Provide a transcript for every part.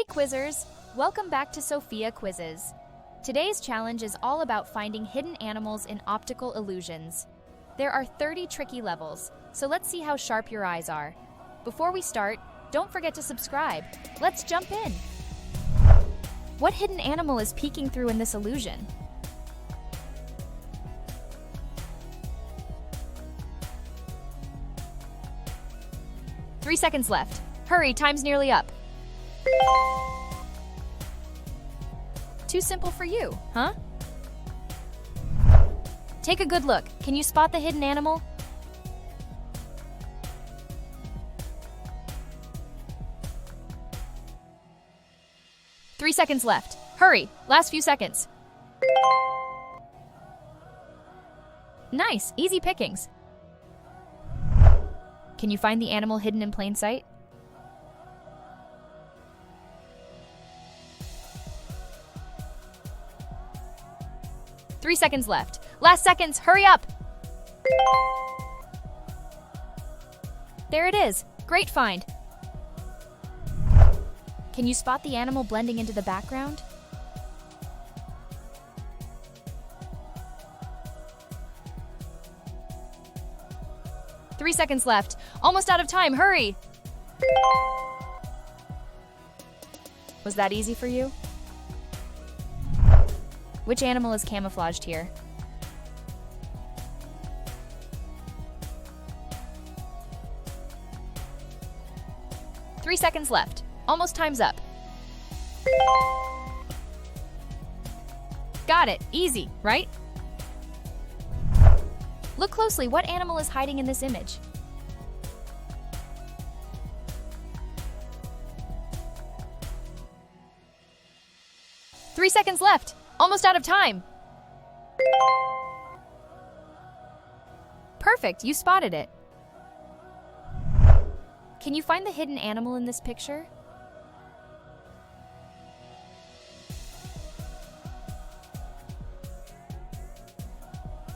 Hey quizzers! Welcome back to Sophia Quizzes. Today's challenge is all about finding hidden animals in optical illusions. There are 30 tricky levels, so let's see how sharp your eyes are. Before we start, don't forget to subscribe. Let's jump in! What hidden animal is peeking through in this illusion? Three seconds left. Hurry, time's nearly up. Too simple for you, huh? Take a good look. Can you spot the hidden animal? Three seconds left. Hurry, last few seconds. Nice, easy pickings. Can you find the animal hidden in plain sight? Three seconds left. Last seconds, hurry up! There it is. Great find. Can you spot the animal blending into the background? Three seconds left. Almost out of time, hurry! Was that easy for you? Which animal is camouflaged here? Three seconds left. Almost time's up. Got it. Easy, right? Look closely. What animal is hiding in this image? Three seconds left. Almost out of time. Perfect, you spotted it. Can you find the hidden animal in this picture?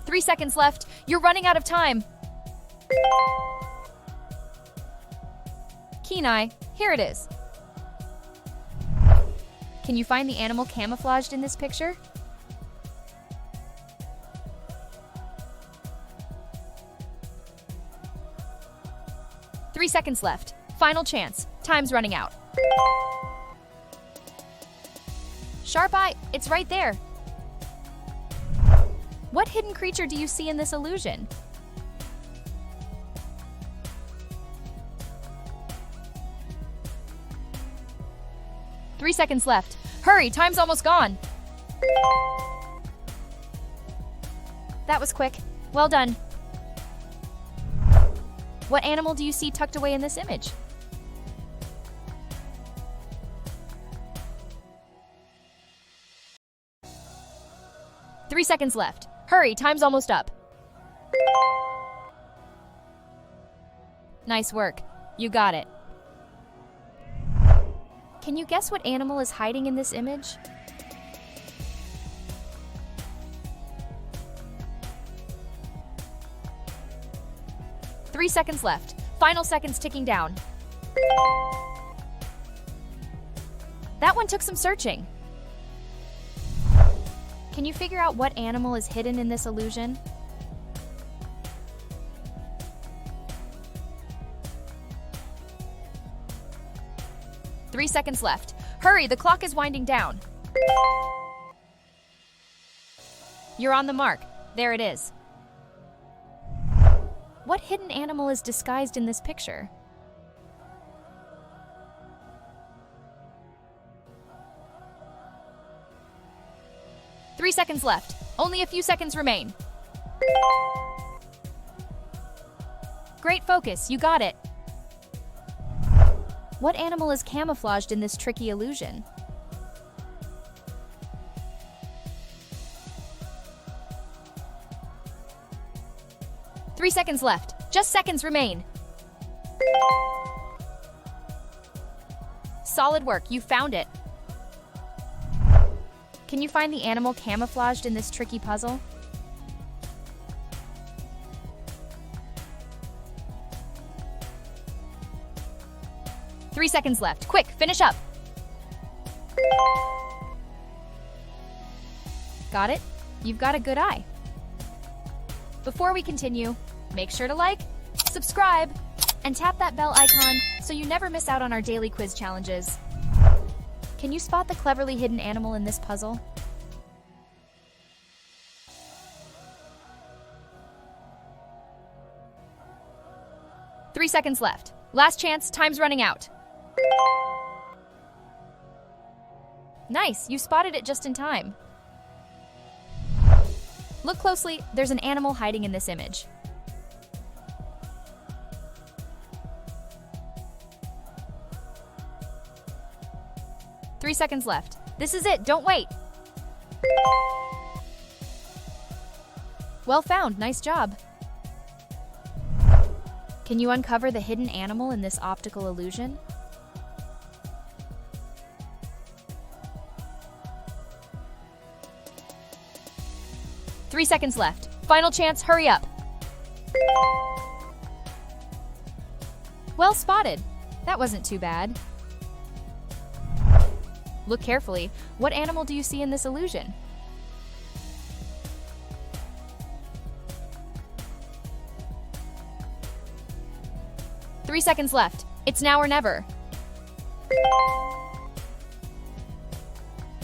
Three seconds left. You're running out of time. Keen eye, here it is. Can you find the animal camouflaged in this picture? Three seconds left. Final chance. Time's running out. Sharp eye, it's right there. What hidden creature do you see in this illusion? Three seconds left. Hurry, time's almost gone. That was quick. Well done. What animal do you see tucked away in this image? Three seconds left. Hurry, time's almost up. Nice work. You got it. Can you guess what animal is hiding in this image? Three seconds left. Final seconds ticking down. That one took some searching. Can you figure out what animal is hidden in this illusion? Three seconds left. Hurry, the clock is winding down. You're on the mark. There it is. What hidden animal is disguised in this picture? Three seconds left. Only a few seconds remain. Great focus, you got it. What animal is camouflaged in this tricky illusion? Three seconds left. Just seconds remain. Solid work, you found it. Can you find the animal camouflaged in this tricky puzzle? Three seconds left. Quick, finish up. Got it? You've got a good eye. Before we continue, make sure to like, subscribe, and tap that bell icon so you never miss out on our daily quiz challenges. Can you spot the cleverly hidden animal in this puzzle? Three seconds left. Last chance, time's running out. Nice, you spotted it just in time. Look closely, there's an animal hiding in this image. Three seconds left. This is it, don't wait. Well found, nice job. Can you uncover the hidden animal in this optical illusion? Three seconds left. Final chance, hurry up. Well spotted. That wasn't too bad. Look carefully. What animal do you see in this illusion? Three seconds left. It's now or never.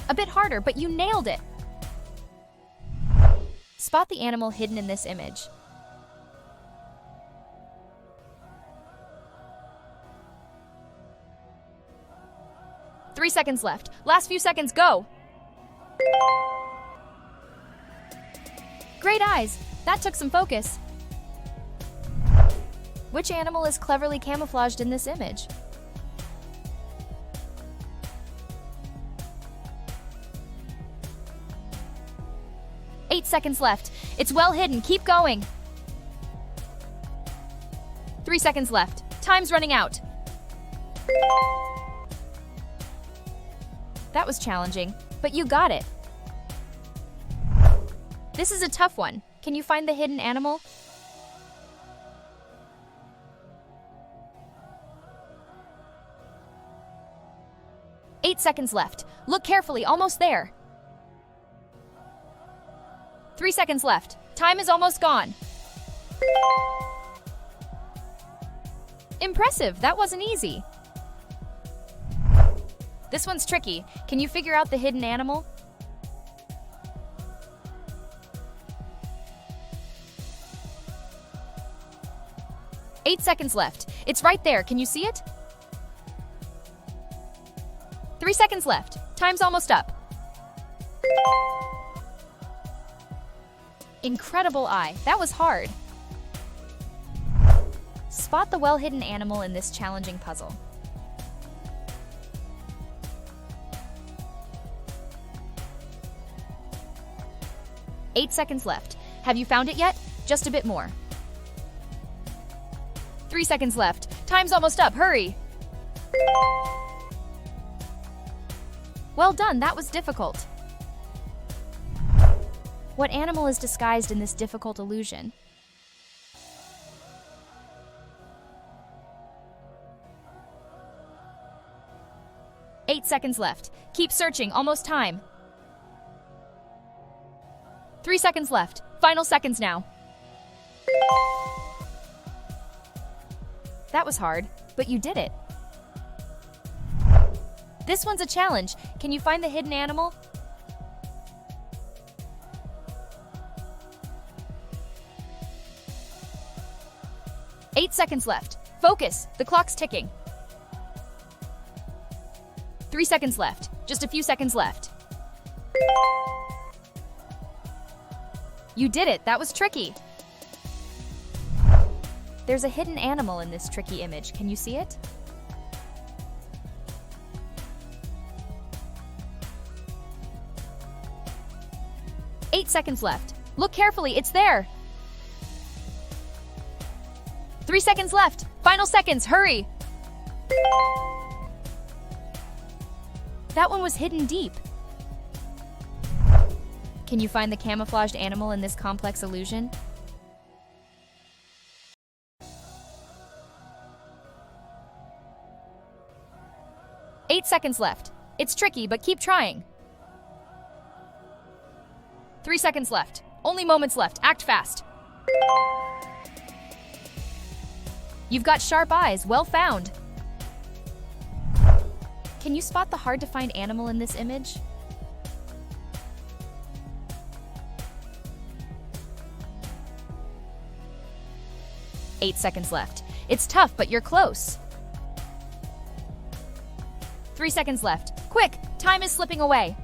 A bit harder, but you nailed it. Spot the animal hidden in this image. Three seconds left. Last few seconds, go! Great eyes! That took some focus. Which animal is cleverly camouflaged in this image? Eight seconds left. It's well hidden. Keep going. 3 seconds left. Time's running out. That was challenging, but you got it. This is a tough one. Can you find the hidden animal? Eight seconds left. Look carefully, almost there. 3 seconds left. Time is almost gone. Impressive, that wasn't easy. This one's tricky. Can you figure out the hidden animal? Eight seconds left. It's right there. Can you see it? 3 seconds left. Time's almost up. Incredible eye. That was hard. Spot the well-hidden animal in this challenging puzzle. Eight seconds left. Have you found it yet? Just a bit more. 3 seconds left. Time's almost up. Hurry! Well done. That was difficult. What animal is disguised in this difficult illusion? Eight seconds left. Keep searching. Almost time. 3 seconds left. Final seconds now. That was hard, but you did it. This one's a challenge. Can you find the hidden animal? Eight seconds left. Focus. The clock's ticking. 3 seconds left. Just a few seconds left. You did it. That was tricky. There's a hidden animal in this tricky image. Can you see it? Eight seconds left. Look carefully. It's there. 3 seconds left. Final seconds. Hurry. That one was hidden deep. Can you find the camouflaged animal in this complex illusion? Eight seconds left. It's tricky, but keep trying. 3 seconds left. Only moments left. Act fast. You've got sharp eyes. Well found. Can you spot the hard-to-find animal in this image? Eight seconds left. It's tough, but you're close. 3 seconds left. Quick! Time is slipping away.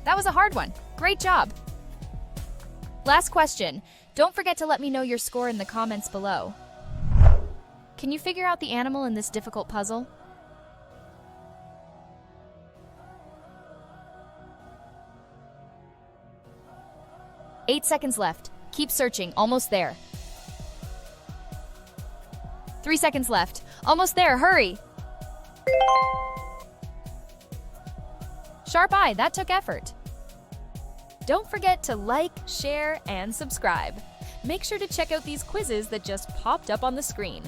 That was a hard one. Great job. Last question. Don't forget to let me know your score in the comments below. Can you figure out the animal in this difficult puzzle? Eight seconds left. Keep searching. Almost there. 3 seconds left. Almost there. Hurry! Sharp eye. That took effort. Don't forget to like, share, and subscribe. Make sure to check out these quizzes that just popped up on the screen.